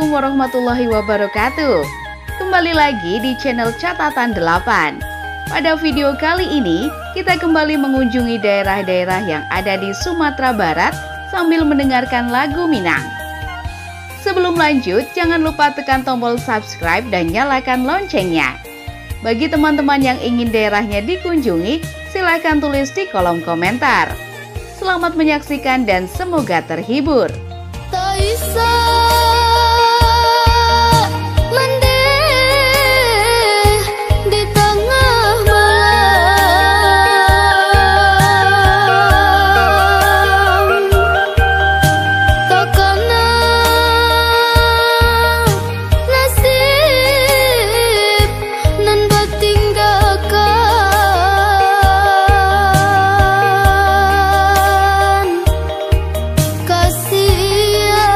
Assalamualaikum warahmatullahi wabarakatuh. Kembali lagi di channel Catatan 8. Pada video kali ini, kita kembali mengunjungi daerah-daerah yang ada di Sumatera Barat sambil mendengarkan lagu Minang. Sebelum lanjut, jangan lupa tekan tombol subscribe dan nyalakan loncengnya. Bagi teman-teman yang ingin daerahnya dikunjungi, silakan tulis di kolom komentar. Selamat menyaksikan dan semoga terhibur. Kasihan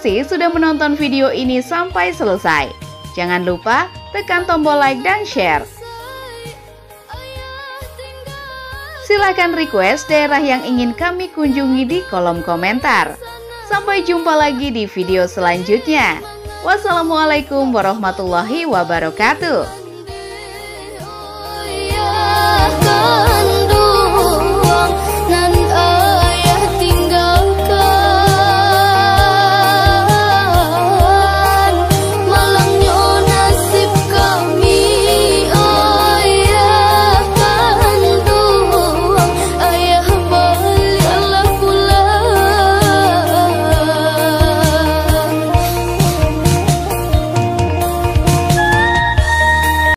kasih sudah menonton video ini sampai selesai. Jangan lupa tekan tombol like dan share. Silahkan request daerah yang ingin kami kunjungi di kolom komentar. Sampai jumpa lagi di video selanjutnya. Wassalamualaikum warahmatullahi wabarakatuh.